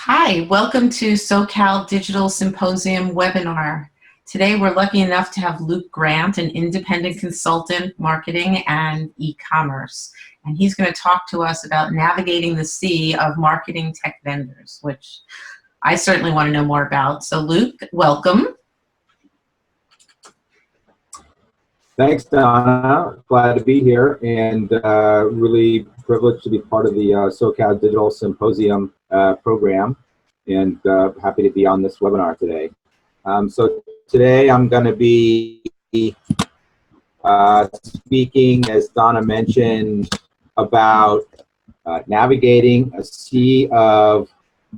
Hi, welcome to SoCal Digital Symposium webinar. Today we're lucky enough to have Luke Grant, an independent consultant, marketing and e-commerce. And he's going to talk to us about navigating the sea of marketing tech vendors, which I certainly want to know more about. So Luke, welcome. Thanks, Donna. Glad to be here and really privileged to be part of the SoCal Digital Symposium program, and happy to be on this webinar today. So today I'm going to be speaking, as Donna mentioned, about navigating a sea of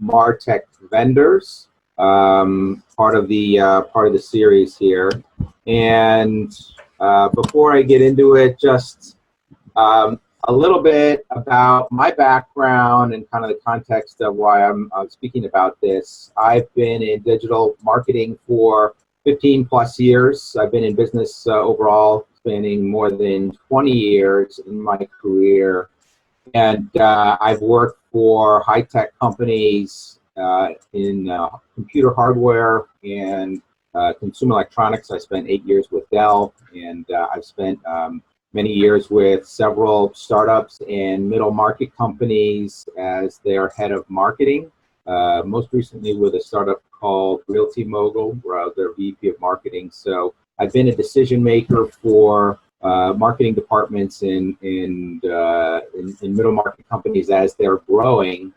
MarTech vendors, part of the series here. And before I get into it, just a little bit about my background and kind of the context of why I'm speaking about this. I've been in digital marketing for 15 plus years. I've been in business overall, spanning more than 20 years in my career. And I've worked for high-tech companies in computer hardware and consumer electronics. I spent 8 years with Dell, and I've spent many years with several startups and middle market companies as their head of marketing. Most recently with a startup called Realty Mogul, where I was their VP of marketing. So I've been a decision maker for marketing departments in middle market companies as they're growing.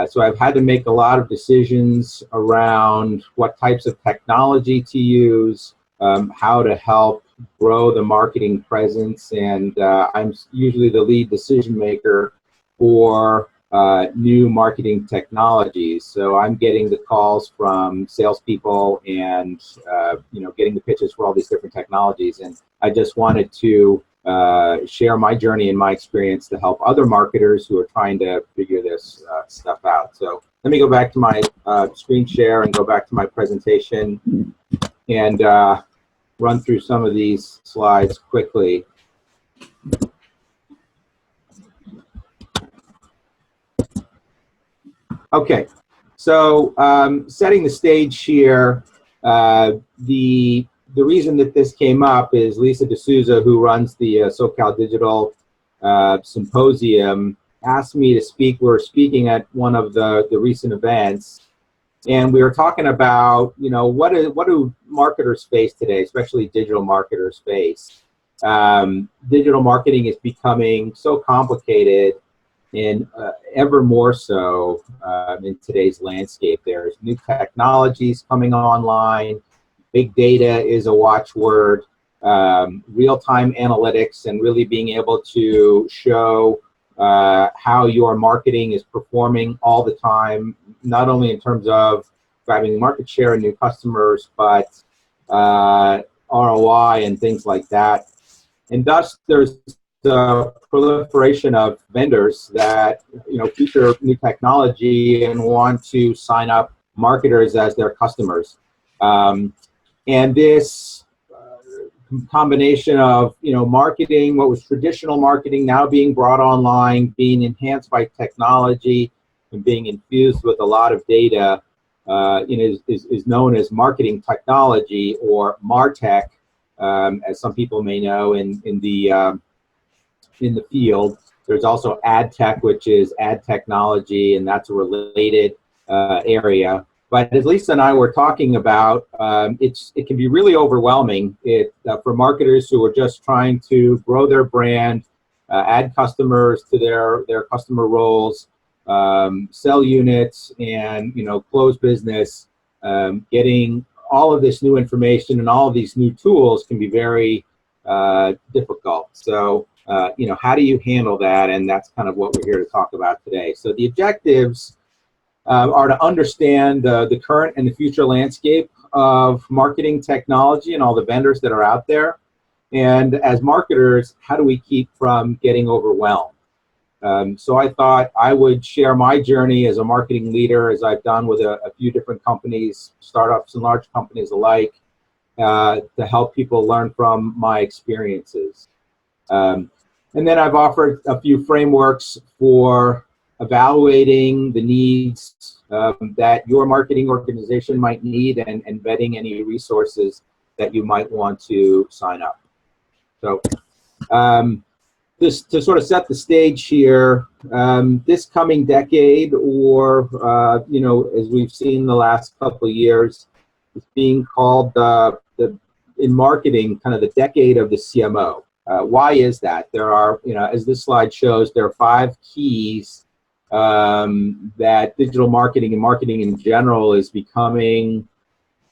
So I've had to make a lot of decisions around what types of technology to use, how to help grow the marketing presence, and I'm usually the lead decision maker for new marketing technologies. So I'm getting the calls from salespeople and getting the pitches for all these different technologies. And I just wanted to share my journey and my experience to help other marketers who are trying to figure this stuff out. So let me go back to my screen share and go back to my presentation and run through some of these slides quickly. Okay, so setting the stage here, the reason that this came up is Lisa D'Souza, who runs the SoCal Digital Symposium, asked me to speak. We're speaking at one of the recent events, and we were talking about, what do marketers face today, especially digital marketers face. Digital marketing is becoming so complicated, and ever more so in today's landscape. There's new technologies coming online. Big data is a watchword. Real-time analytics and really being able to show how your marketing is performing all the time, not only in terms of driving market share and new customers, but ROI and things like that. And thus, there's the proliferation of vendors that feature new technology and want to sign up marketers as their customers. And this combination of marketing, what was traditional marketing, now being brought online, being enhanced by technology, and being infused with a lot of data, is known as marketing technology, or MarTech, as some people may know in the field. There's also ad tech, which is ad technology, and that's a related area. But as Lisa and I were talking about, it can be really overwhelming for marketers who are just trying to grow their brand, add customers to their customer roles, sell units, and close business. Getting all of this new information and all of these new tools can be very difficult. So how do you handle that? And that's kind of what we're here to talk about today. So the objectives are to understand the current and the future landscape of marketing technology and all the vendors that are out there. And as marketers, how do we keep from getting overwhelmed? So I thought I would share my journey as a marketing leader, as I've done with a few different companies, startups and large companies alike, to help people learn from my experiences. And then I've offered a few frameworks for evaluating the needs that your marketing organization might need, and vetting any resources that you might want to sign up. So just to sort of set the stage here, this coming decade, or as we've seen the last couple of years, is being called in marketing kind of the decade of the CMO. Why is that? There are, as this slide shows, there are 5 keys that digital marketing and marketing in general is becoming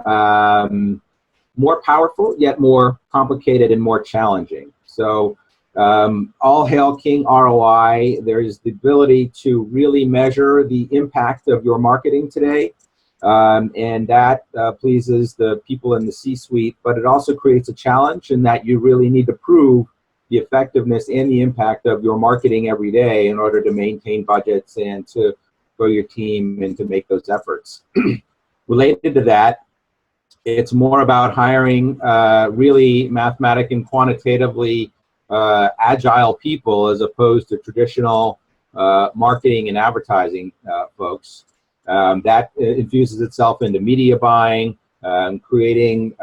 more powerful, yet more complicated and more challenging. So all hail King ROI. There's the ability to really measure the impact of your marketing today. And that pleases the people in the C-suite, but it also creates a challenge in that you really need to prove the effectiveness and the impact of your marketing every day in order to maintain budgets and to grow your team and to make those efforts. Related to that, it's more about hiring really mathematic and quantitatively agile people as opposed to traditional marketing and advertising folks. That infuses itself into media buying, creating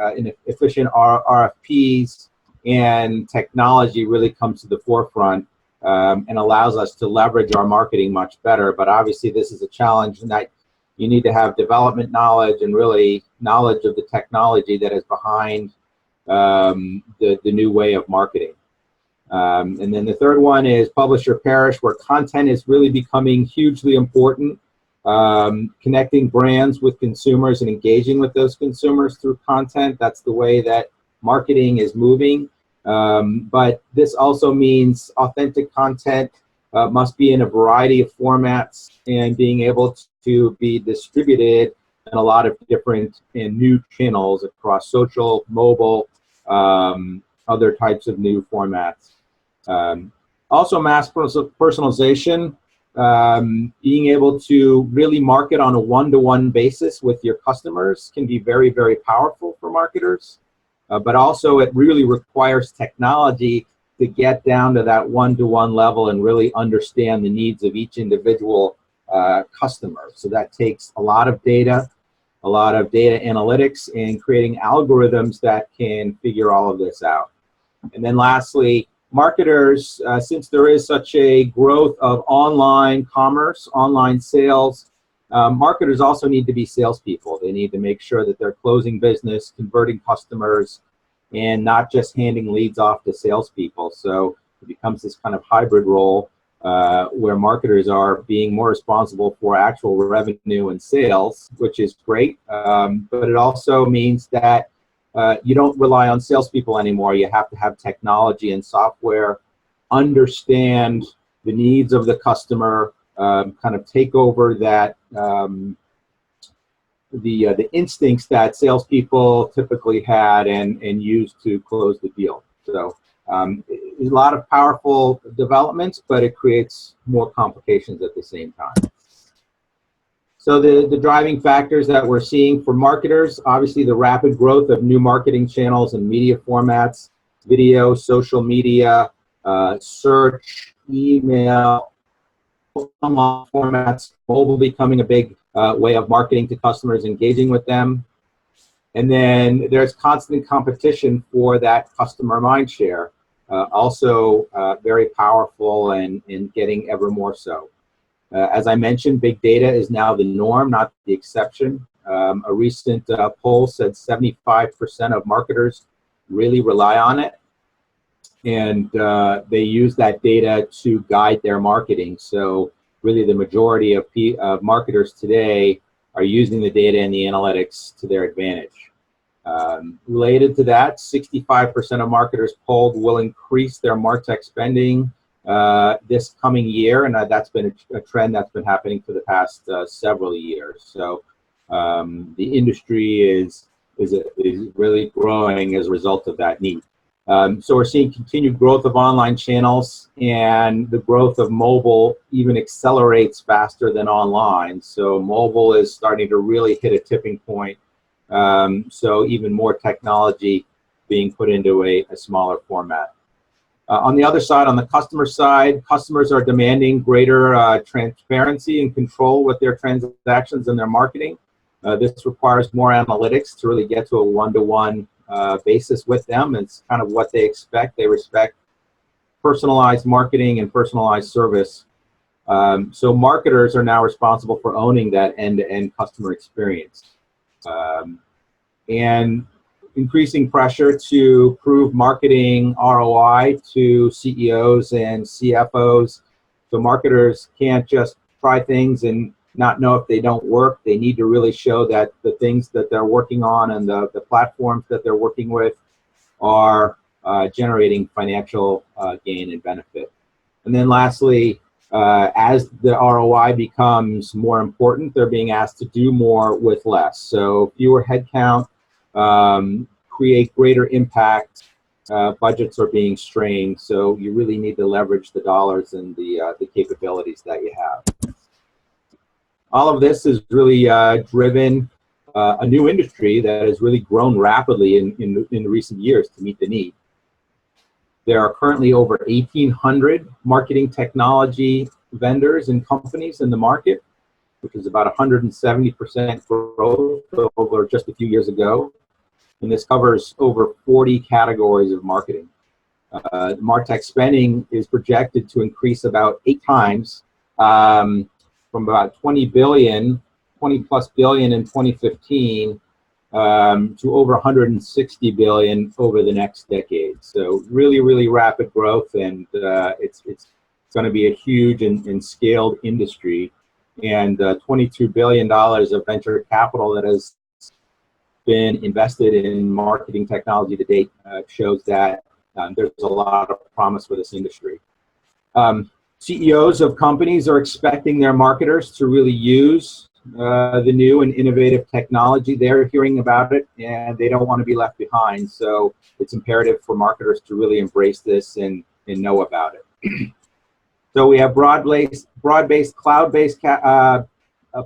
efficient RFPs, and technology really comes to the forefront and allows us to leverage our marketing much better. But obviously this is a challenge in that you need to have development knowledge and really knowledge of the technology that is behind the new way of marketing. And then the third one is publish or perish, where content is really becoming hugely important. Connecting brands with consumers and engaging with those consumers through content. That's the way that marketing is moving. But this also means authentic content must be in a variety of formats and being able to be distributed in a lot of different and new channels across social, mobile, other types of new formats. Also mass personalization. Being able to really market on a one-to-one basis with your customers can be very, very powerful for marketers. But also it really requires technology to get down to that one-to-one level and really understand the needs of each individual customer. So that takes a lot of data analytics, and creating algorithms that can figure all of this out. And then lastly, marketers, since there is such a growth of online commerce, online sales, marketers also need to be salespeople. They need to make sure that they're closing business, converting customers, and not just handing leads off to salespeople. So it becomes this kind of hybrid role where marketers are being more responsible for actual revenue and sales, which is great. But it also means that you don't rely on salespeople anymore. You have to have technology and software, understand the needs of the customer, kind of take over that the instincts that salespeople typically had and use to close the deal. So a lot of powerful developments, but it creates more complications at the same time. So the driving factors that we're seeing for marketers, obviously the rapid growth of new marketing channels and media formats, video, social media, search, email, online formats, mobile becoming a big way of marketing to customers, engaging with them. And then there's constant competition for that customer mind share, also very powerful and getting ever more so. As I mentioned, big data is now the norm, not the exception. A recent poll said 75% of marketers really rely on it, and they use that data to guide their marketing. So really the majority of marketers today are using the data and the analytics to their advantage. Related to that, 65% of marketers polled will increase their MarTech spending this coming year, and that's been a trend that's been happening for the past several years. So the industry is really growing as a result of that need. So we're seeing continued growth of online channels, and the growth of mobile even accelerates faster than online. So mobile is starting to really hit a tipping point. So even more technology being put into a smaller format. On the other side, on the customer side, customers are demanding greater transparency and control with their transactions and their marketing. This requires more analytics to really get to a one-to-one basis with them. It's kind of what they expect. They respect personalized marketing and personalized service. So marketers are now responsible for owning that end-to-end customer experience. And increasing pressure to prove marketing ROI to CEOs and CFOs. So marketers can't just try things and not know if they don't work. They need to really show that the things that they're working on and the platforms that they're working with are generating financial gain and benefit. And then lastly, as the ROI becomes more important, they're being asked to do more with less. So fewer headcount, create greater impact. Budgets are being strained, so you really need to leverage the dollars and the capabilities that you have. All of this has really driven a new industry that has really grown rapidly in recent years to meet the need. There are currently over 1,800 marketing technology vendors and companies in the market, which is about 170% growth over just a few years ago. And this covers over 40 categories of marketing. MarTech spending is projected to increase about 8 times from about 20 plus billion in 2015 to over 160 billion over the next decade. So really, really rapid growth, and it's going to be a huge and scaled industry. And $22 billion of venture capital that has been invested in marketing technology to date shows that there's a lot of promise for this industry. CEOs of companies are expecting their marketers to really use the new and innovative technology. They're hearing about it and they don't want to be left behind. So it's imperative for marketers to really embrace this and know about it. So we have broad-based cloud-based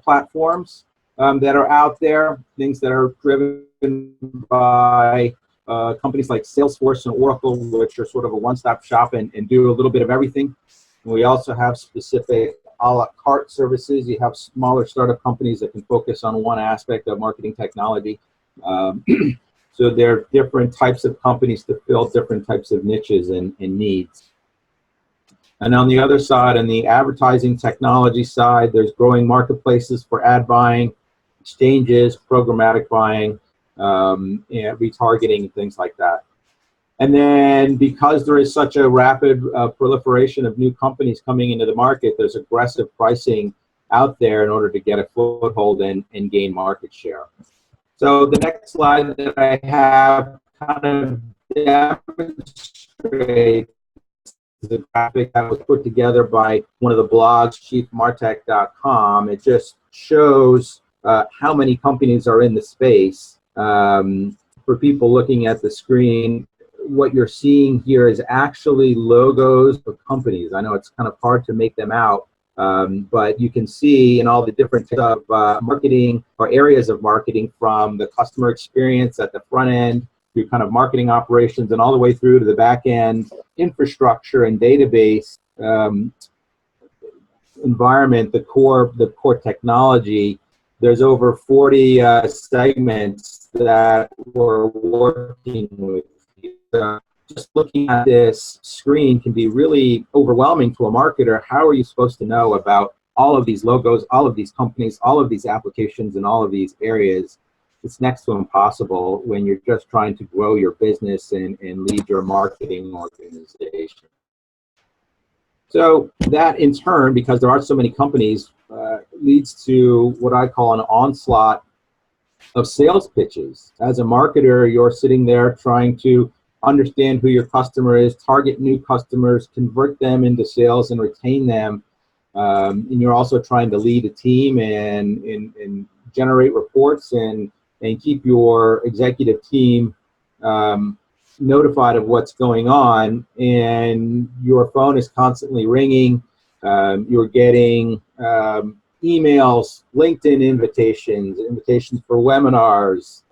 platforms that are out there, things that are driven by companies like Salesforce and Oracle, which are sort of a one-stop shop and do a little bit of everything. And we also have specific a la carte services. You have smaller startup companies that can focus on one aspect of marketing technology. So there are different types of companies to fill different types of niches and needs. And on the other side, on the advertising technology side, there's growing marketplaces for ad buying, exchanges, programmatic buying, and retargeting, and things like that. And then because there is such a rapid proliferation of new companies coming into the market, there's aggressive pricing out there in order to get a foothold and gain market share. So the next slide that I have kind of demonstrates the graphic that was put together by one of the blogs, chiefmartech.com. It just shows how many companies are in the space. For people looking at the screen, what you're seeing here is actually logos of companies. I know it's kind of hard to make them out, but you can see in all the different types of marketing or areas of marketing, from the customer experience at the front end to kind of marketing operations and all the way through to the back end infrastructure and database environment, the core technology. There's over 40 segments that we're working with. Just looking at this screen can be really overwhelming to a marketer. How are you supposed to know about all of these logos, all of these companies, all of these applications, and all of these areas? It's next to impossible when you're just trying to grow your business and lead your marketing organization. So that in turn, because there are so many companies, leads to what I call an onslaught of sales pitches. As a marketer, you're sitting there trying to understand who your customer is, target new customers, convert them into sales and retain them. And you're also trying to lead a team and generate reports and keep your executive team notified of what's going on. And your phone is constantly ringing. You're getting emails, LinkedIn invitations for webinars,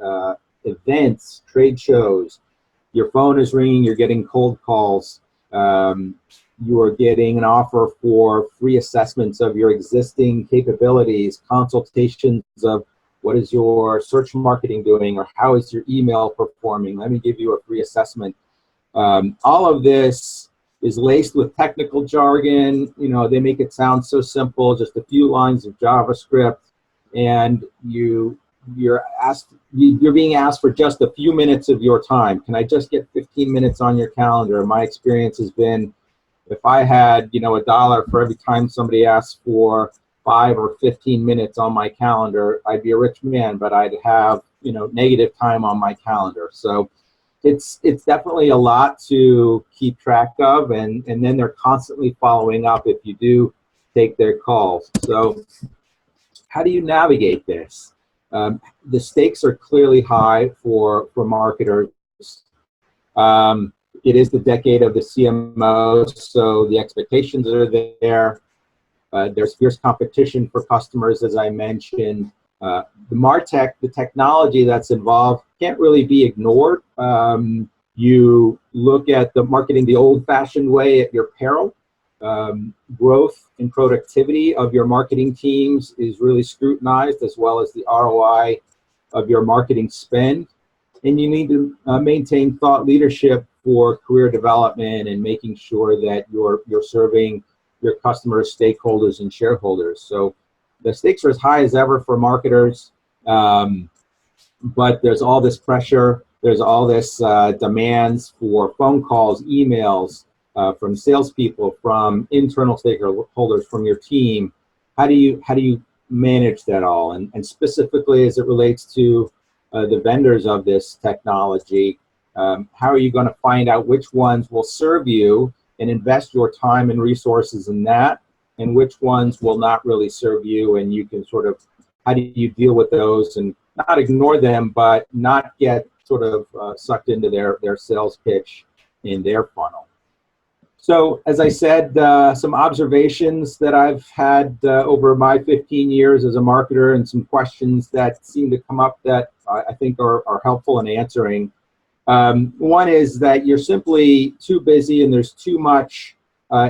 events, trade shows. Your phone is ringing, you're getting cold calls. You are getting an offer for free assessments of your existing capabilities, consultations of what is your search marketing doing, or how is your email performing? Let me give you a free assessment. All of this is laced with technical jargon. You know, they make it sound so simple, just a few lines of JavaScript, and you're being asked for just a few minutes of your time. Can I just get 15 minutes on your calendar? My experience has been, if I had, you know, $1 for every time somebody asked for 5 or 15 minutes on my calendar, I'd be a rich man, but I'd have, you know, negative time on my calendar. So it's definitely a lot to keep track of, and then they're constantly following up if you do take their calls. So how do you navigate this? The stakes are clearly high for marketers. It is the decade of the CMO, so the expectations are there. There's fierce competition for customers, as I mentioned. The MarTech, the technology that's involved, can't really be ignored. You look at the marketing the old-fashioned way at your peril. Growth and productivity of your marketing teams is really scrutinized, as well as the ROI of your marketing spend. And you need to maintain thought leadership for career development and making sure that you're serving your customers, stakeholders, and shareholders. So the stakes are as high as ever for marketers, but there's all this pressure. There's all this demands for phone calls, emails, from salespeople, from internal stakeholders, from your team. How do you manage that all? And specifically as it relates to the vendors of this technology, how are you going to find out which ones will serve you and invest your time and resources in that, and which ones will not really serve you? And you can sort of, how do you deal with those and not ignore them, but not get sort of sucked into their sales pitch in their funnel? So as I said, some observations that I've had over my 15 years as a marketer, and some questions that seem to come up that I think are helpful in answering. One is that you're simply too busy, and there's too much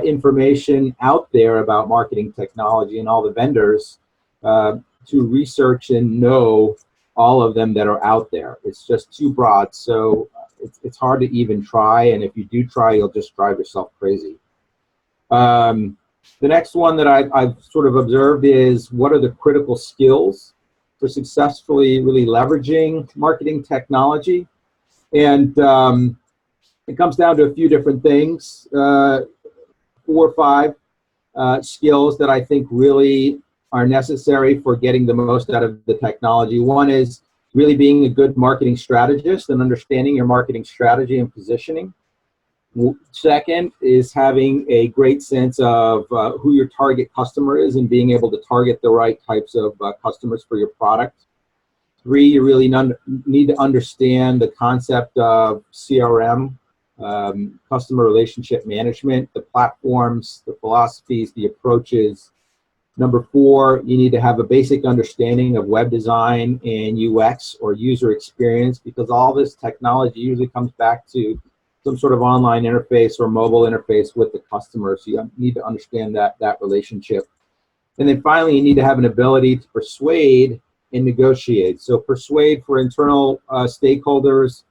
information out there about marketing technology and all the vendors to research and know all of them that are out there. It's just too broad. So it's hard to even try, and if you do try, you'll just drive yourself crazy. The next one that I've sort of observed is, what are the critical skills for successfully really leveraging marketing technology? And it comes down to a few different things, 4 or 5 skills that I think really are necessary for getting the most out of the technology. One is really being a good marketing strategist and understanding your marketing strategy and positioning. Second is having a great sense of who your target customer is and being able to target the right types of customers for your product. 3, you really need to understand the concept of CRM, customer relationship management, the platforms, the philosophies, the approaches. Number 4, you need to have a basic understanding of web design and UX, or user experience, because all this technology usually comes back to some sort of online interface or mobile interface with the customer. So you need to understand that relationship. And then finally, you need to have an ability to persuade and negotiate. So persuade for internal stakeholders,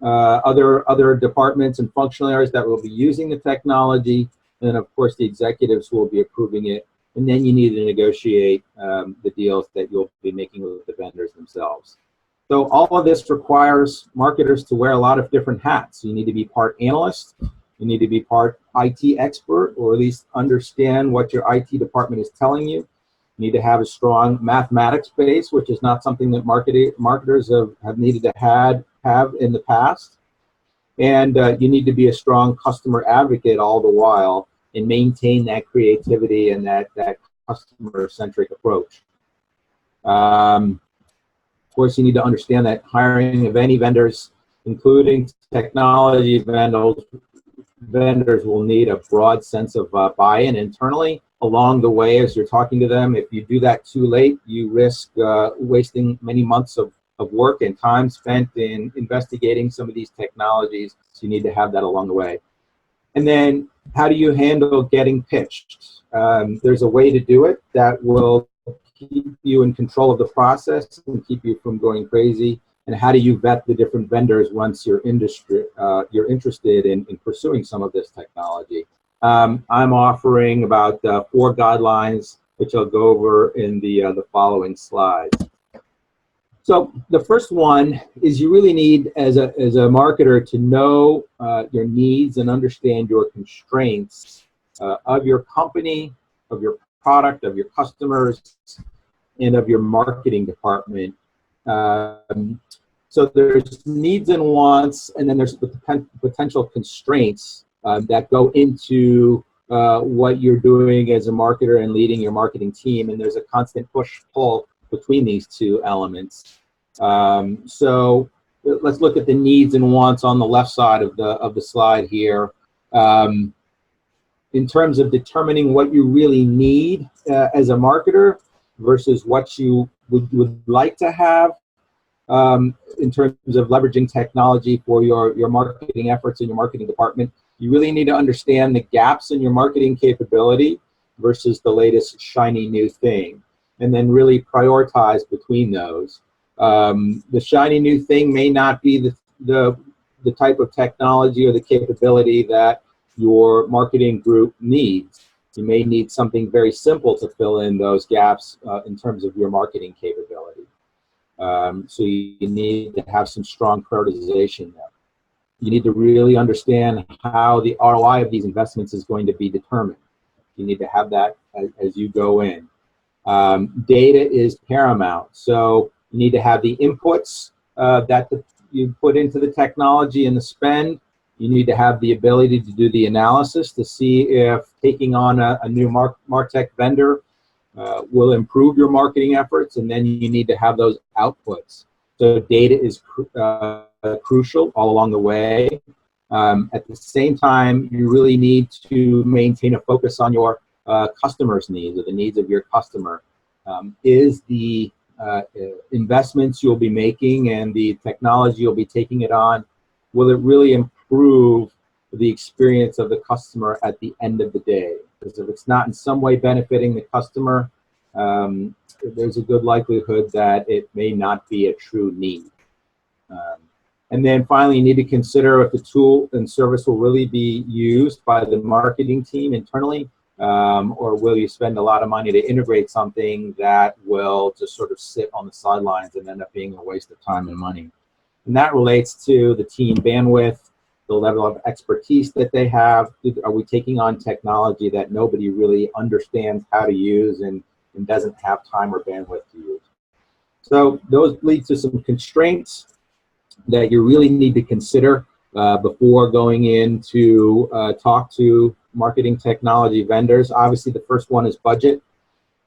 other departments and functional areas that will be using the technology, and then of course the executives who will be approving it. And then you need to negotiate the deals that you'll be making with the vendors themselves. So all of this requires marketers to wear a lot of different hats. You need to be part analyst, you need to be part IT expert, or at least understand what your IT department is telling you. You need to have a strong mathematics base, which is not something that marketers have needed to have in the past. And you need to be a strong customer advocate all the while, and maintain that creativity and that customer-centric approach. Of course, you need to understand that hiring of any vendors, including technology vendors, will need a broad sense of buy-in internally along the way as you're talking to them. If you do that too late, you risk wasting many months of work and time spent in investigating some of these technologies. So you need to have that along the way. And then how do you handle getting pitched? There's a way to do it that will keep you in control of the process and keep you from going crazy. And how do you vet the different vendors once you're interested in pursuing some of this technology? I'm offering about 4 guidelines, which I'll go over in the following slides. So the first one is you really need, as a marketer, to know your needs and understand your constraints of your company, of your product, of your customers, and of your marketing department. So there's needs and wants, and then there's potential constraints that go into what you're doing as a marketer and leading your marketing team, and there's a constant push-pull between these 2 elements. So let's look at the needs and wants on the left side of the slide here. In terms of determining what you really need as a marketer versus what you would like to have, in terms of leveraging technology for your marketing efforts in your marketing department, you really need to understand the gaps in your marketing capability versus the latest shiny new thing, and then really prioritize between those. The shiny new thing may not be the type of technology or the capability that your marketing group needs. You may need something very simple to fill in those gaps in terms of your marketing capability. So you need to have some strong prioritization there. You need to really understand how the ROI of these investments is going to be determined. You need to have that as you go in. Data is paramount. So you need to have the inputs that you put into the technology and the spend. You need to have the ability to do the analysis to see if taking on a new MarTech vendor will improve your marketing efforts, and then you need to have those outputs. So data is crucial all along the way. At the same time, you really need to maintain a focus on your customers' needs, or the needs of your customer. Is the investments you'll be making and the technology you'll be taking it on, will it really improve the experience of the customer at the end of the day? Because if it's not in some way benefiting the customer, there's a good likelihood that it may not be a true need. And then finally, you need to consider if the tool and service will really be used by the marketing team internally, or will you spend a lot of money to integrate something that will just sort of sit on the sidelines and end up being a waste of time and money. And that relates to the team bandwidth, the level of expertise that they have. Are we taking on technology that nobody really understands how to use and doesn't have time or bandwidth to use? So those lead to some constraints that you really need to consider before going in to talk to marketing technology vendors. Obviously, the first one is budget.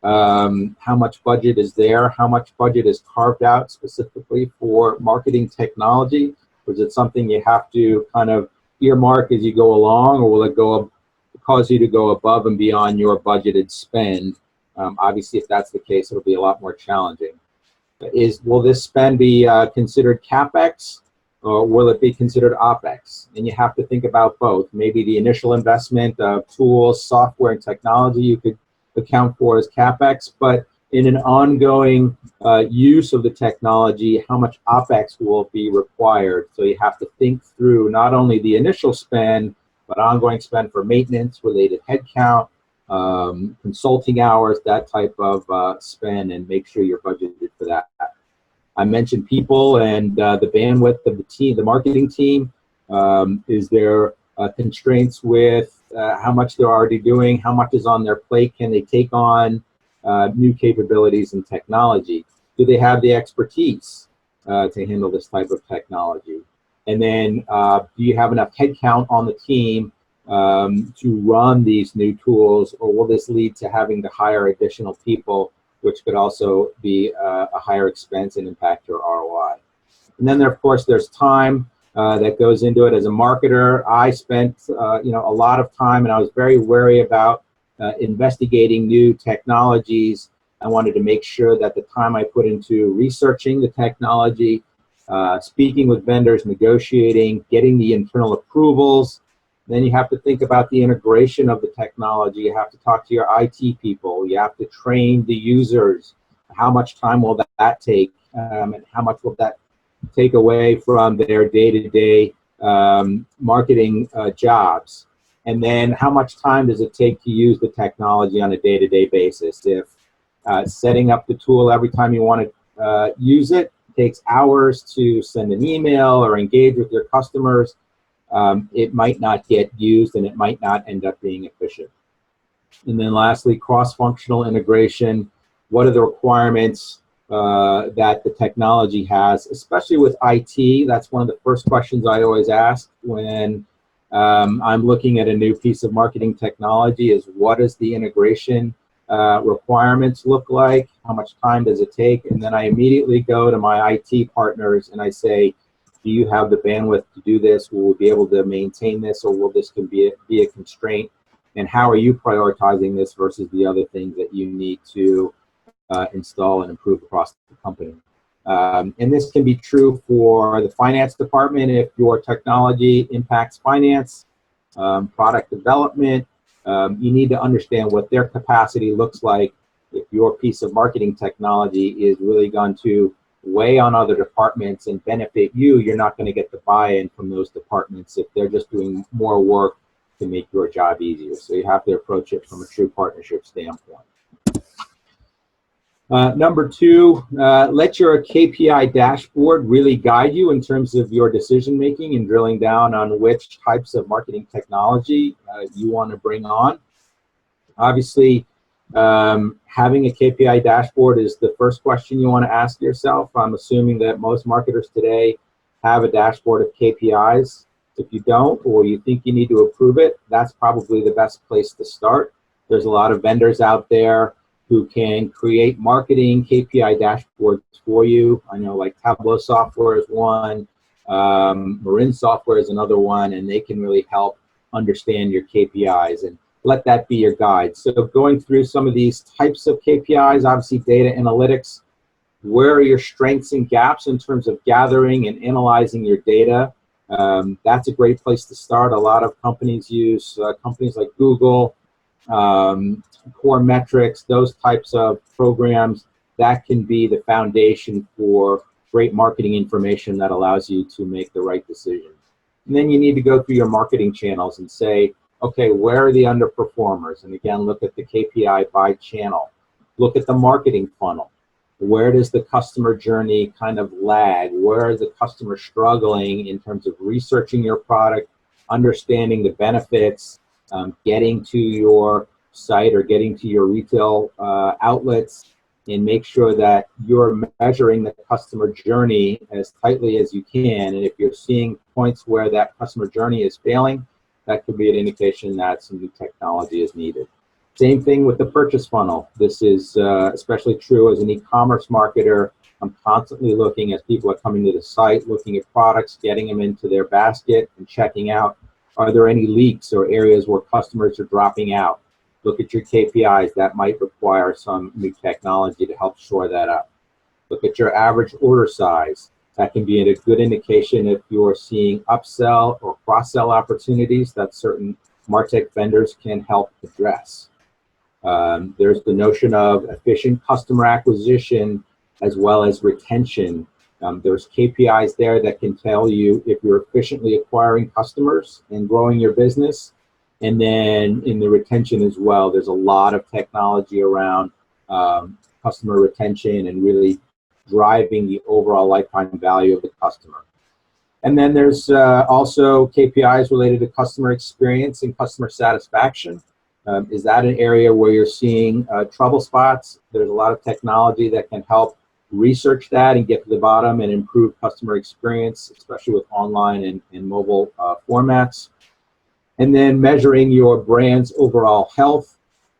How much budget is there? How much budget is carved out specifically for marketing technology? Or is it something you have to kind of earmark as you go along, or will it cause you to go above and beyond your budgeted spend? Obviously, if that's the case, it'll be a lot more challenging. Will this spend be considered CapEx, or will it be considered OpEx? And you have to think about both. Maybe the initial investment of tools, software, and technology you could account for as CapEx, but in an ongoing use of the technology, how much OpEx will be required? So you have to think through not only the initial spend, but ongoing spend for maintenance, related headcount, consulting hours, that type of spend, and make sure you're budgeted for that. I mentioned people and the bandwidth of the team, the marketing team. Is there constraints with how much they're already doing, how much is on their plate? Can they take on new capabilities and technology? Do they have the expertise to handle this type of technology? And then do you have enough headcount on the team to run these new tools, or will this lead to having to hire additional people, which could also be a higher expense and impact your ROI? And then of course there's time that goes into it. As a marketer, I spent a lot of time, and I was very wary about investigating new technologies. I wanted to make sure that the time I put into researching the technology, speaking with vendors, negotiating, getting the internal approvals, Then you have to think about the integration of the technology. You have to talk to your IT people. You have to train the users. How much time will that take? And how much will that take away from their day-to-day marketing jobs? And then how much time does it take to use the technology on a day-to-day basis? If setting up the tool every time you want to use it takes hours to send an email or engage with your customers, it might not get used and it might not end up being efficient. And then lastly, cross-functional integration. What are the requirements that the technology has, especially with IT? That's one of the first questions I always ask when I'm looking at a new piece of marketing technology is, what does the integration requirements look like? How much time does it take? And then I immediately go to my IT partners and I say, do you have the bandwidth to do this? Will we be able to maintain this, or will this be a constraint? And how are you prioritizing this versus the other things that you need to install and improve across the company? And this can be true for the finance department if your technology impacts finance, product development. You need to understand what their capacity looks like. If your piece of marketing technology is really going to weigh on other departments and benefit you, you're not going to get the buy-in from those departments if they're just doing more work to make your job easier. So you have to approach it from a true partnership standpoint. Number two, let your KPI dashboard really guide you in terms of your decision making and drilling down on which types of marketing technology you want to bring on. Obviously, having a KPI dashboard is the first question you want to ask yourself. I'm assuming that most marketers today have a dashboard of KPIs. If you don't, or you think you need to improve it, that's probably the best place to start. There's a lot of vendors out there who can create marketing KPI dashboards for you. I know like Tableau software is one, Marin software is another one, and they can really help understand your KPIs and let that be your guide. So going through some of these types of KPIs, obviously data analytics, where are your strengths and gaps in terms of gathering and analyzing your data? That's a great place to start. A lot of companies use companies like Google, Core Metrics, those types of programs. That can be the foundation for great marketing information that allows you to make the right decisions. And then you need to go through your marketing channels and say, okay, where are the underperformers? And again, look at the KPI by channel. Look at the marketing funnel. Where does the customer journey kind of lag? Where is the customer struggling in terms of researching your product, understanding the benefits, getting to your site or getting to your retail outlets, and make sure that you're measuring the customer journey as tightly as you can. And if you're seeing points where that customer journey is failing, that could be an indication that some new technology is needed. Same thing with the purchase funnel. This is especially true as an e-commerce marketer. I'm constantly looking as people are coming to the site, looking at products, getting them into their basket and checking out, are there any leaks or areas where customers are dropping out? Look at your KPIs. That might require some new technology to help shore that up. Look at your average order size. That can be a good indication if you're seeing upsell or cross-sell opportunities that certain MarTech vendors can help address. There's the notion of efficient customer acquisition as well as retention. There's KPIs there that can tell you if you're efficiently acquiring customers and growing your business. And then in the retention as well, there's a lot of technology around customer retention and really driving the overall lifetime value of the customer. And then there's also KPIs related to customer experience and customer satisfaction. Is that an area where you're seeing trouble spots? There's a lot of technology that can help research that and get to the bottom and improve customer experience, especially with online and mobile formats. And then measuring your brand's overall health,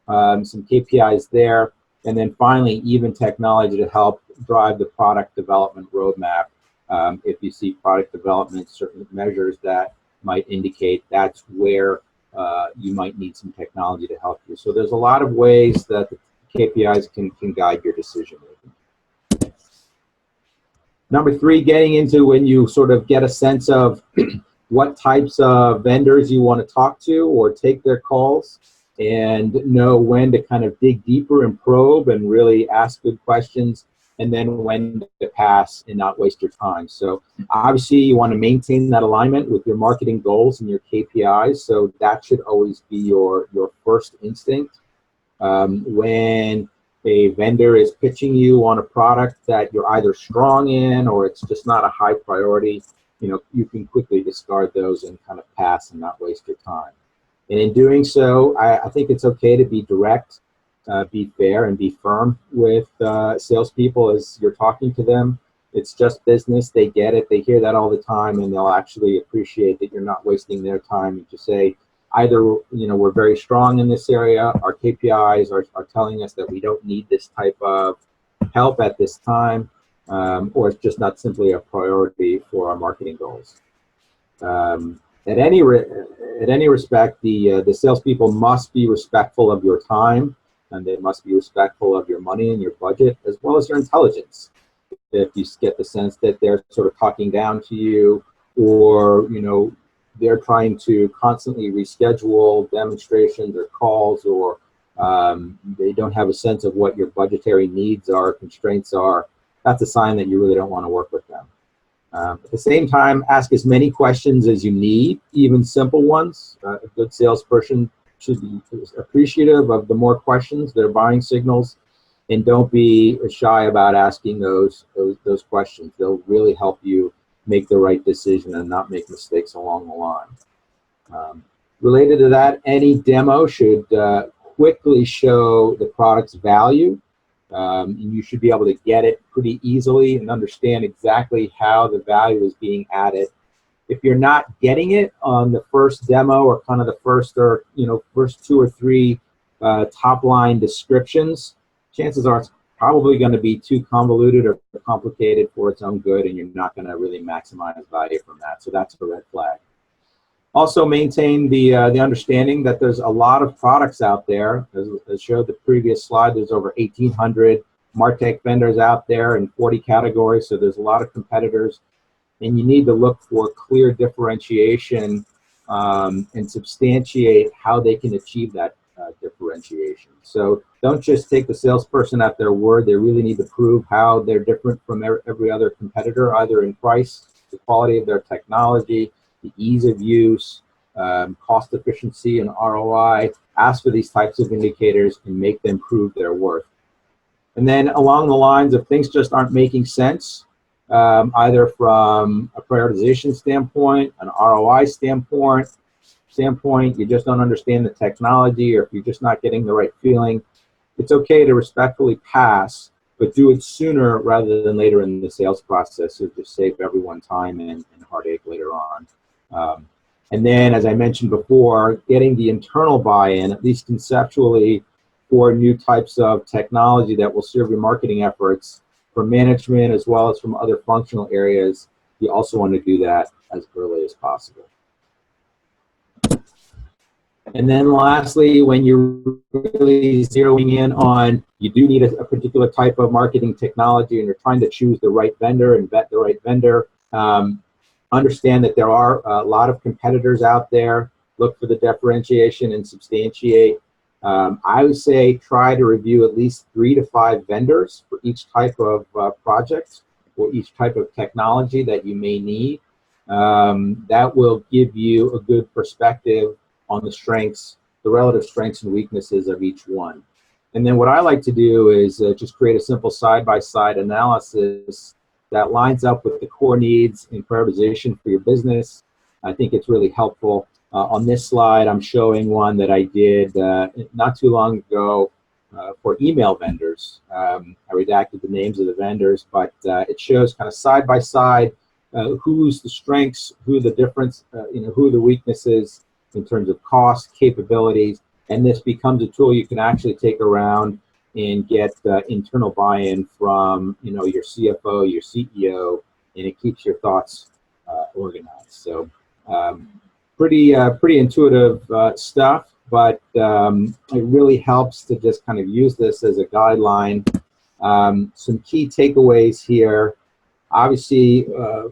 some KPIs there. And then finally, even technology to help drive the product development roadmap. If you see product development, certain measures that might indicate that's where you might need some technology to help you. So there's a lot of ways that the KPIs can guide your decision making. Number three, getting into when you sort of get a sense of what types of vendors you want to talk to or take their calls, and know when to kind of dig deeper and probe and really ask good questions, and then when to pass and not waste your time. So obviously you want to maintain that alignment with your marketing goals and your KPIs. So that should always be your first instinct. When a vendor is pitching you on a product that you're either strong in or it's just not a high priority, you can quickly discard those and kind of pass and not waste your time. And in doing so, I think it's okay to be direct, be fair, and be firm with salespeople as you're talking to them. It's just business. They get it. They hear that all the time, and they'll actually appreciate that you're not wasting their time. And to say, either we're very strong in this area, our KPIs are telling us that we don't need this type of help at this time, or it's just not simply a priority for our marketing goals. At any respect, the salespeople must be respectful of your time, and they must be respectful of your money and your budget, as well as your intelligence. If you get the sense that they're sort of talking down to you, or they're trying to constantly reschedule demonstrations or calls, or they don't have a sense of what your budgetary needs are, constraints are, that's a sign that you really don't want to work with them. At the same time, ask as many questions as you need, even simple ones. A good salesperson should be appreciative of the more questions, their buying signals, and don't be shy about asking those questions. They'll really help you make the right decision and not make mistakes along the line. Related to that, any demo should quickly show the product's value. And you should be able to get it pretty easily and understand exactly how the value is being added. If you're not getting it on the first demo, or kind of the first 2 or 3 top line descriptions, chances are it's probably going to be too convoluted or complicated for its own good, and you're not going to really maximize value from that. So that's a red flag. Also maintain the understanding that there's a lot of products out there. As showed the previous slide, there's over 1,800 MarTech vendors out there in 40 categories, so there's a lot of competitors. And you need to look for clear differentiation and substantiate how they can achieve that differentiation. So don't just take the salesperson at their word. They really need to prove how they're different from every other competitor, either in price, the quality of their technology, the ease of use, cost efficiency, and ROI. Ask for these types of indicators and make them prove their worth. And then along the lines of things just aren't making sense, either from a prioritization standpoint, an ROI standpoint, you just don't understand the technology, or if you're just not getting the right feeling, it's okay to respectfully pass, but do it sooner rather than later in the sales process, so just save everyone time and heartache later on. And then, as I mentioned before, getting the internal buy-in, at least conceptually, for new types of technology that will serve your marketing efforts from management as well as from other functional areas. You also want to do that as early as possible. And then lastly, when you're really zeroing in on, you do need a particular type of marketing technology and you're trying to choose the right vendor and vet the right vendor, understand that there are a lot of competitors out there. Look for the differentiation and substantiate. I would say try to review at least 3 to 5 vendors for each type of project or each type of technology that you may need. That will give you a good perspective on the strengths, the relative strengths and weaknesses of each one. And then what I like to do is just create a simple side-by-side analysis that lines up with the core needs and prioritization for your business. I think it's really helpful. On this slide, I'm showing one that I did not too long ago for email vendors. I redacted the names of the vendors, but it shows kind of side-by-side who's the strengths, who the difference, who are the weaknesses in terms of cost, capabilities, and this becomes a tool you can actually take around and get internal buy-in from your CFO, your CEO, and it keeps your thoughts organized. So pretty intuitive stuff, but it really helps to just kind of use this as a guideline. Some key takeaways here. Obviously,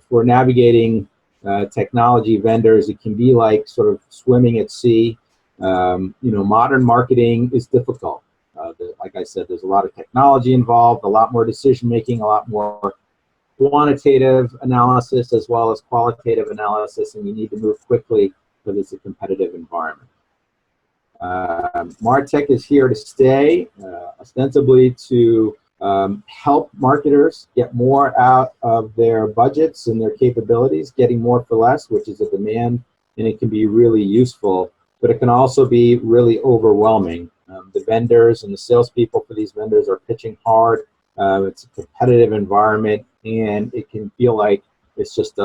for navigating technology vendors, it can be like sort of swimming at sea. Modern marketing is difficult. Like I said, there's a lot of technology involved, a lot more decision making, a lot more quantitative analysis as well as qualitative analysis, and you need to move quickly because it's a competitive environment. MarTech is here to stay, ostensibly to help marketers get more out of their budgets and their capabilities, getting more for less, which is a demand, and it can be really useful, but it can also be really overwhelming. The vendors and the salespeople for these vendors are pitching hard. It's a competitive environment, and it can feel like it's just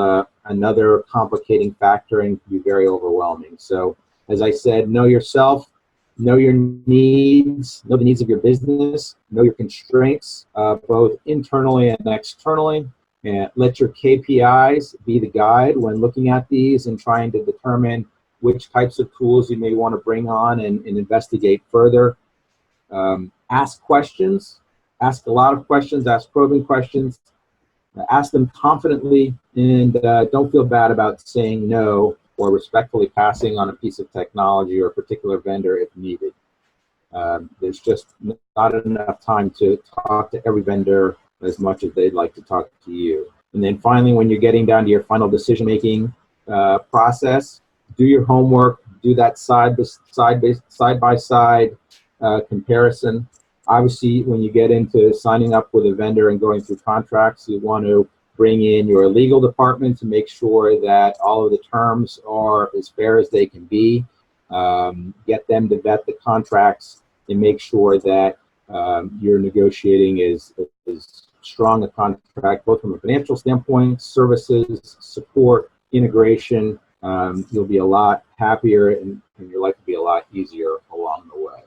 another complicating factor and can be very overwhelming. So, as I said, know yourself, know your needs, know the needs of your business, know your constraints, both internally and externally, and let your KPIs be the guide when looking at these and trying to determine which types of tools you may want to bring on and investigate further. Ask questions, ask a lot of questions, ask probing questions, ask them confidently, and don't feel bad about saying no or respectfully passing on a piece of technology or a particular vendor if needed. There's just not enough time to talk to every vendor as much as they'd like to talk to you. And then finally, when you're getting down to your final decision-making process, do your homework, do that side-by-side comparison. Obviously, when you get into signing up with a vendor and going through contracts, you want to bring in your legal department to make sure that all of the terms are as fair as they can be. Get them to vet the contracts and make sure that you're negotiating is strong a contract, both from a financial standpoint, services, support, integration. You'll be a lot happier and your life will be a lot easier along the way.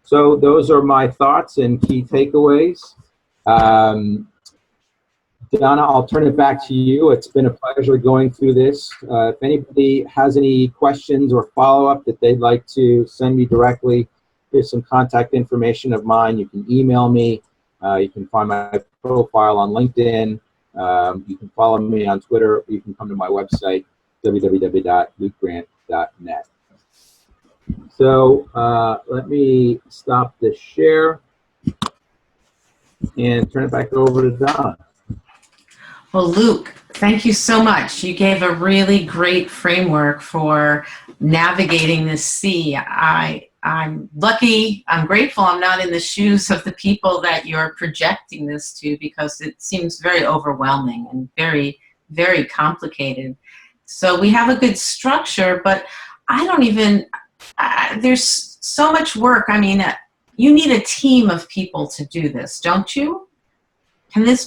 So those are my thoughts and key takeaways. Donna, I'll turn it back to you. It's been a pleasure going through this. If anybody has any questions or follow-up that they'd like to send me directly, here's some contact information of mine. You can email me. You can find my profile on LinkedIn. You can follow me on Twitter. You can come to my website, www.lukegrant.net. So let me stop the share and turn it back over to Donna. Well, Luke, thank you so much. You gave a really great framework for navigating this sea. I'm lucky, I'm grateful I'm not in the shoes of the people that you're projecting this to, because it seems very overwhelming and very, very complicated. So we have a good structure, but I don't even, there's so much work. I mean, you need a team of people to do this, don't you?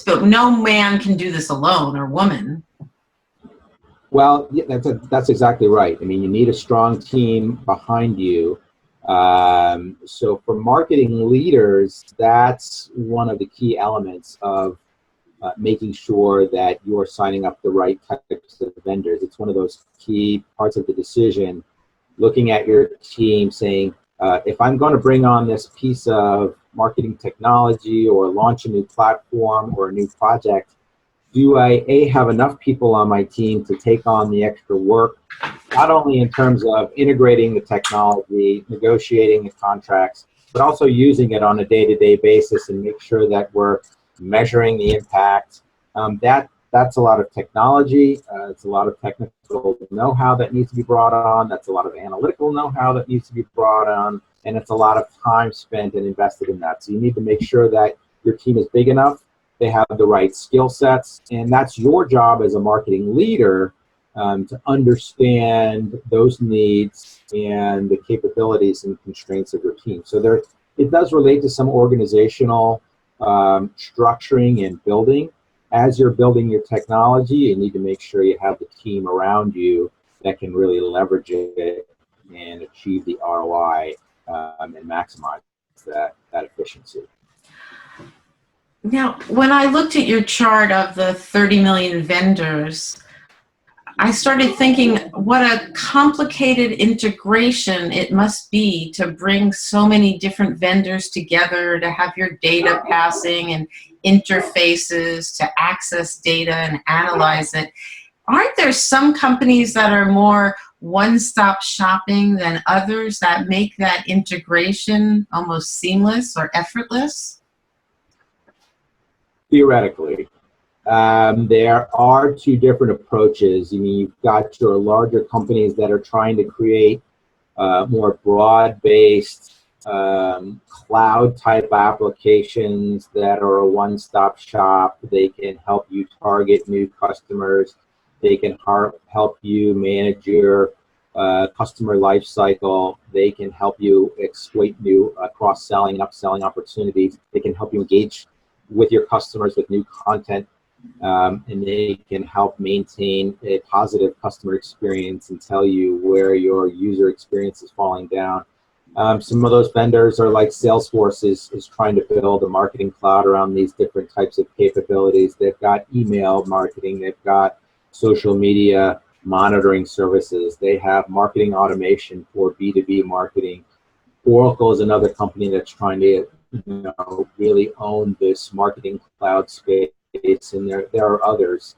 But no man can do this alone, or woman. Well, yeah, that's exactly right. I mean, you need a strong team behind you. So for marketing leaders, that's one of the key elements of making sure that you're signing up the right types of vendors. It's one of those key parts of the decision, looking at your team saying, if I'm going to bring on this piece of marketing technology or launch a new platform or a new project, do I have enough people on my team to take on the extra work, not only in terms of integrating the technology, negotiating the contracts, but also using it on a day-to-day basis and make sure that we're measuring the impact. That's a lot of technology. It's a lot of technical know-how that needs to be brought on. That's a lot of analytical know-how that needs to be brought on. And it's a lot of time spent and invested in that. So you need to make sure that your team is big enough, they have the right skill sets, and that's your job as a marketing leader to understand those needs and the capabilities and constraints of your team. So it does relate to some organizational structuring and building. As you're building your technology, you need to make sure you have the team around you that can really leverage it and achieve the ROI and maximize that efficiency. Now, when I looked at your chart of the 30 million vendors, I started thinking what a complicated integration it must be to bring so many different vendors together, to have your data passing and interfaces, to access data and analyze it. aren't there some companies that are more one-stop shopping than others that make that integration almost seamless or effortless? Theoretically. There are two different approaches. I mean, you've got your larger companies that are trying to create more broad-based cloud-type applications that are a one-stop shop. They can help you target new customers. They can help you manage your customer life cycle. They can help you exploit new cross-selling and upselling opportunities. They can help you engage with your customers with new content. And they can help maintain a positive customer experience and tell you where your user experience is falling down. Some of those vendors are like Salesforce is trying to build a marketing cloud around these different types of capabilities. They've got email marketing, they've got social media monitoring services, they have marketing automation for B2B marketing. Oracle is another company that's trying to really own this marketing cloud space. And there are others.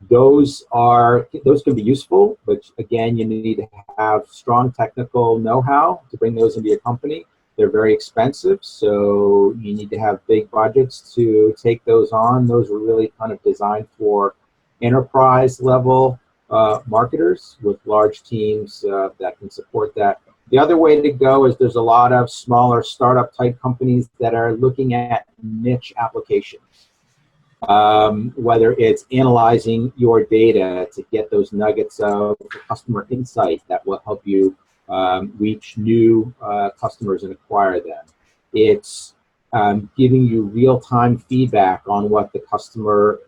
Those can be useful, but again, you need to have strong technical know-how to bring those into your company. They're very expensive, so you need to have big budgets to take those on. Those are really kind of designed for enterprise level marketers with large teams that can support that. The other way to go is there's a lot of smaller startup type companies that are looking at niche applications. Whether it's analyzing your data to get those nuggets of customer insight that will help you reach new customers and acquire them. It's giving you real-time feedback on what the customer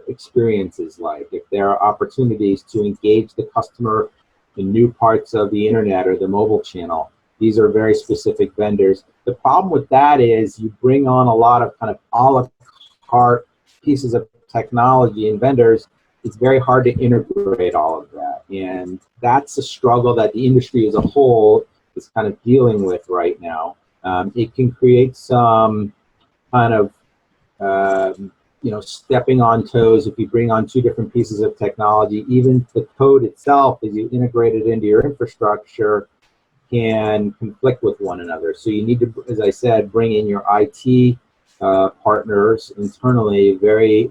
experience is like. If there are opportunities to engage the customer in new parts of the internet or the mobile channel, these are very specific vendors. The problem with that is you bring on a lot of kind of a la carte pieces of technology and vendors. It's very hard to integrate all of that. And that's a struggle that the industry as a whole is kind of dealing with right now. It can create some kind of stepping on toes if you bring on two different pieces of technology. Even the code itself, as you integrate it into your infrastructure, can conflict with one another. So you need to, as I said, bring in your IT partners internally very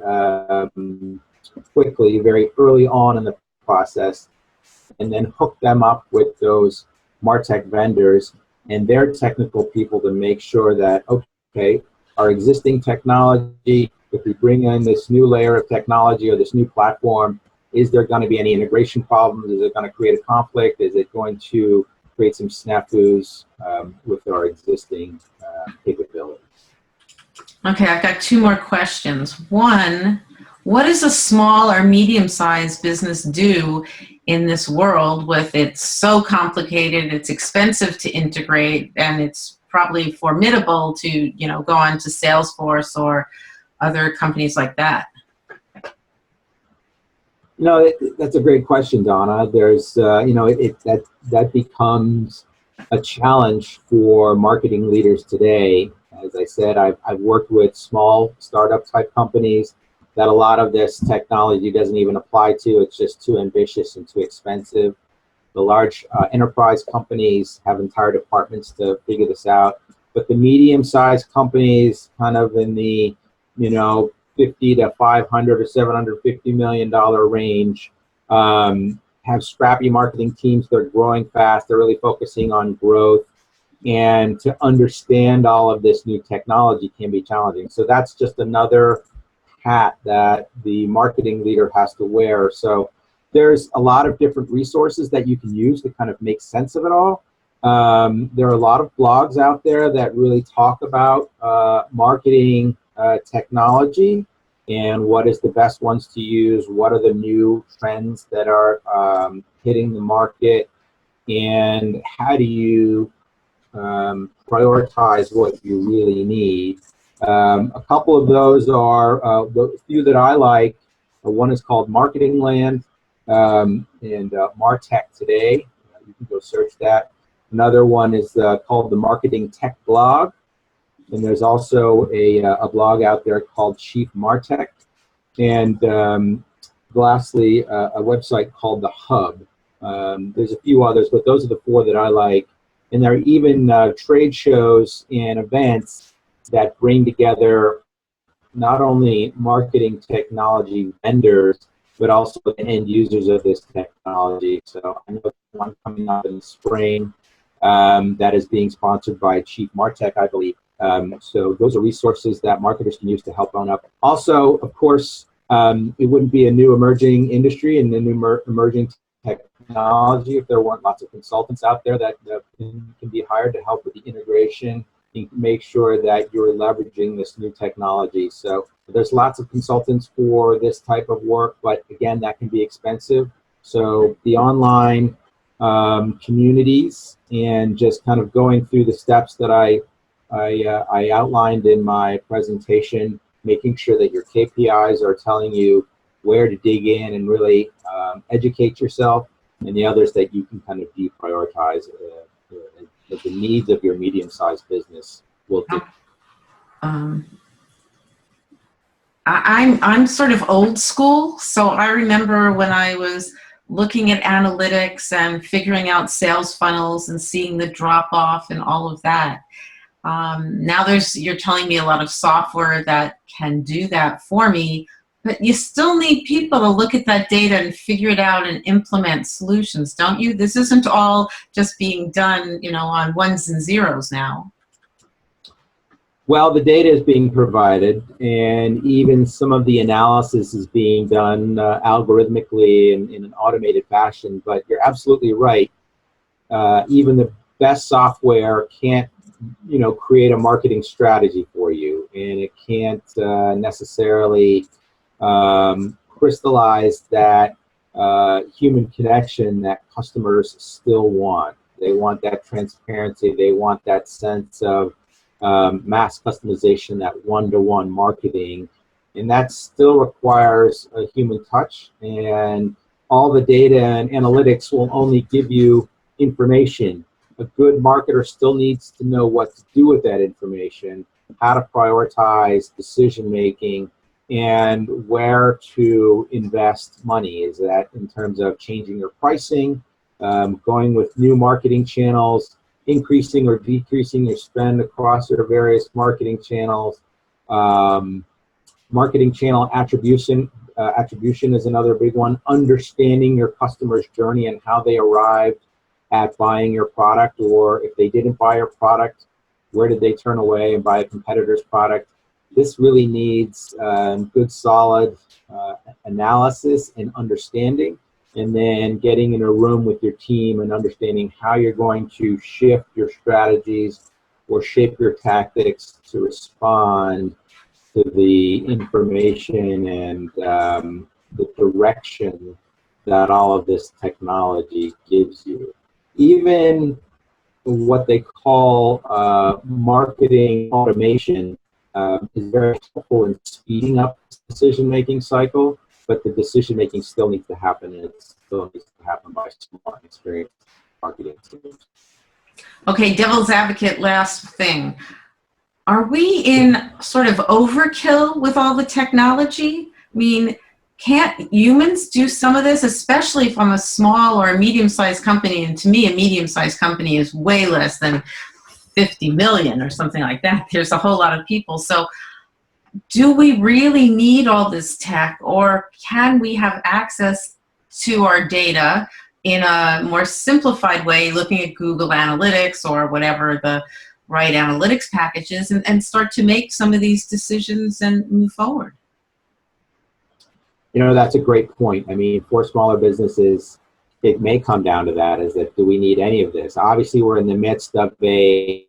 quickly, very early on in the process, and then hook them up with those MarTech vendors and their technical people to make sure that, okay, our existing technology, if we bring in this new layer of technology or this new platform, is there going to be any integration problems? Is it going to create a conflict? Is it going to create some snafus with our existing capabilities? Okay, I've got two more questions. One, what does a small or medium-sized business do in this world with it's so complicated, it's expensive to integrate, and it's probably formidable to, go on to Salesforce or other companies like that? That's a great question, Donna. There's, that becomes a challenge for marketing leaders today. As I said, I've worked with small startup type companies that a lot of this technology doesn't even apply to. It's just too ambitious and too expensive. The large enterprise companies have entire departments to figure this out. But the medium-sized companies, kind of in the, 50 to 500 or 750 million dollar range, have scrappy marketing teams. They're growing fast. They're really focusing on growth. And to understand all of this new technology can be challenging. So that's just another hat that the marketing leader has to wear. So there's a lot of different resources that you can use to kind of make sense of it all. There are a lot of blogs out there that really talk about marketing technology and what is the best ones to use, what are the new trends that are hitting the market, and how do you prioritize what you really need. A couple of those are the few that I like. One is called Marketing Land and MarTech Today. You can go search that. Another one is called the Marketing Tech Blog. And there's also a blog out there called Chief MarTech. And lastly, a website called The Hub. There's a few others, but those are the four that I like. And there are even trade shows and events that bring together not only marketing technology vendors, but also the end users of this technology. So I know there's one coming up in the spring that is being sponsored by Chief Martech, I believe. So those are resources that marketers can use to help own up. Also, of course, it wouldn't be a new emerging industry and a new emerging technology if there weren't lots of consultants out there that can be hired to help with the integration and make sure that you're leveraging this new technology. So there's lots of consultants for this type of work, but again, that can be expensive. So the online communities and just kind of going through the steps that I outlined in my presentation, making sure that your KPIs are telling you where to dig in and really educate yourself, and the others that you can kind of deprioritize the needs of your medium-sized business will do. I'm sort of old school, so I remember when I was looking at analytics and figuring out sales funnels and seeing the drop off and all of that. Now you're telling me a lot of software that can do that for me, but you still need people to look at that data and figure it out and implement solutions, don't you? This isn't all just being done, on ones and zeros now. Well, the data is being provided, and even some of the analysis is being done algorithmically in an automated fashion. But you're absolutely right. Even the best software can't, create a marketing strategy for you, and it can't necessarily crystallize that human connection that customers still want. They want that transparency. They want that sense of mass customization, that one-to-one marketing, and that still requires a human touch. And all the data and analytics will only give you information. A good marketer still needs to know what to do with that information, how to prioritize decision making, and where to invest money. Is that in terms of changing your pricing, going with new marketing channels, increasing or decreasing your spend across your various marketing channels. Marketing channel attribution is another big one. Understanding your customer's journey and how they arrived at buying your product, or if they didn't buy your product, where did they turn away and buy a competitor's product? This really needs good, solid analysis and understanding, and then getting in a room with your team and understanding how you're going to shift your strategies or shape your tactics to respond to the information and the direction that all of this technology gives you. Even what they call marketing automation is very helpful in speeding up the decision-making cycle, but the decision-making still needs to happen, and it still needs to happen by smart, experienced marketing teams. Okay, devil's advocate, last thing. Are we in sort of overkill with all the technology? I mean, can't humans do some of this, especially from a small or a medium-sized company? And to me, a medium-sized company is way less than 50 million or something like that. There's a whole lot of people. So do we really need all this tech, or can we have access to our data in a more simplified way, looking at Google Analytics or whatever the right analytics packages, and start to make some of these decisions and move forward? That's a great point. I mean, for smaller businesses, it may come down to that, is that do we need any of this? Obviously, we're in the midst of a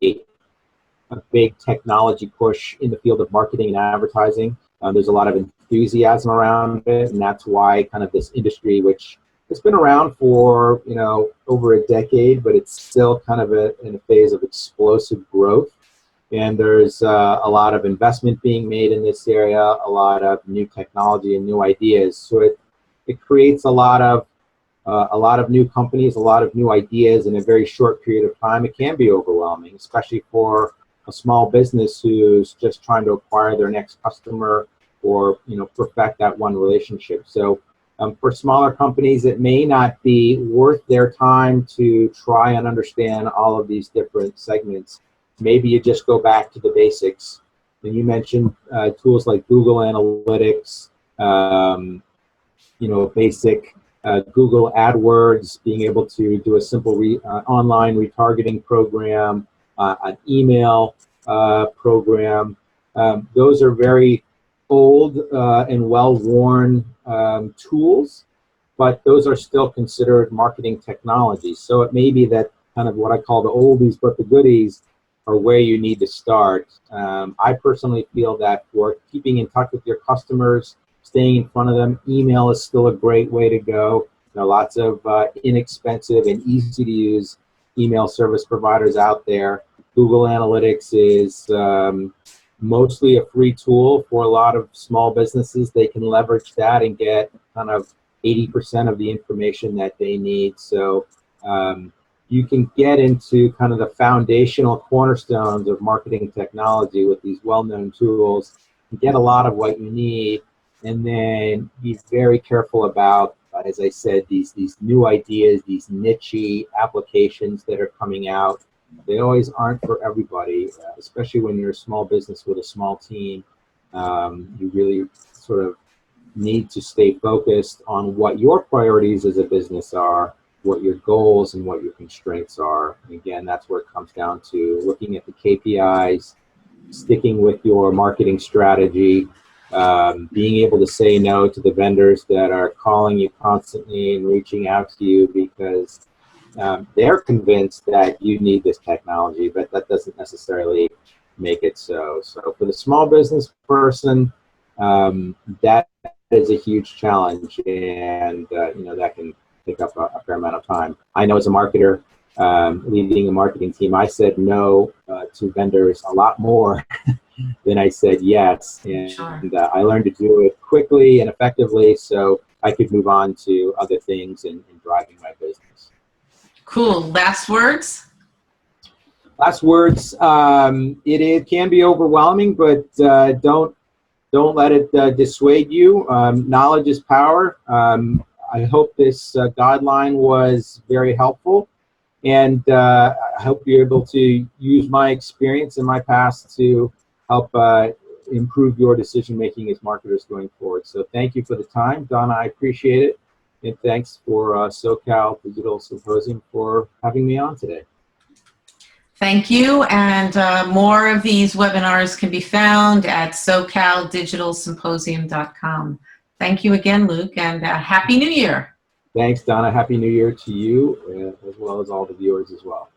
big technology push in the field of marketing and advertising. There's a lot of enthusiasm around it, and that's why kind of this industry, which has been around for over a decade, but it's still kind of in a phase of explosive growth. And there's a lot of investment being made in this area, a lot of new technology and new ideas. So it creates a lot of new companies, a lot of new ideas in a very short period of time. It can be overwhelming, especially for a small business who's just trying to acquire their next customer or perfect that one relationship. So For smaller companies, it may not be worth their time to try and understand all of these different segments. Maybe you just go back to the basics. And you mentioned tools like Google Analytics, basic Google AdWords, being able to do a simple online retargeting program, an email program. Those are very old and well-worn tools, but those are still considered marketing technologies. So it may be that kind of what I call the oldies but the goodies are where you need to start. I personally feel that for keeping in touch with your customers, staying in front of them, email is still a great way to go. There are lots of inexpensive and easy to use email service providers out there. Google Analytics is mostly a free tool for a lot of small businesses. They can leverage that and get kind of 80% of the information that they need. So you can get into kind of the foundational cornerstones of marketing technology with these well-known tools and get a lot of what you need, and then be very careful about, as I said, these new ideas, these niche applications that are coming out. They always aren't for everybody, especially when you're a small business with a small team. You really sort of need to stay focused on what your priorities as a business are, what your goals and what your constraints are. And again, that's where it comes down to looking at the KPIs, sticking with your marketing strategy, being able to say no to the vendors that are calling you constantly and reaching out to you because they're convinced that you need this technology, but that doesn't necessarily make it so. So for the small business person, that is a huge challenge, and that can take up a fair amount of time. I know as a marketer, leading a marketing team, I said no to vendors a lot more than I said yes, and Sure. I learned to do it quickly and effectively so I could move on to other things and driving my business. Cool. Last words? Last words. It can be overwhelming, but don't let it dissuade you. Knowledge is power. I hope this guideline was very helpful, and I hope you're able to use my experience in my past to help improve your decision making as marketers going forward. So thank you for the time, Donna. I appreciate it, and thanks for SoCal Digital Symposium for having me on today. Thank you, and more of these webinars can be found at SoCalDigitalSymposium.com. Thank you again, Luke, and Happy New Year. Thanks, Donna. Happy New Year to you, as well as all the viewers as well.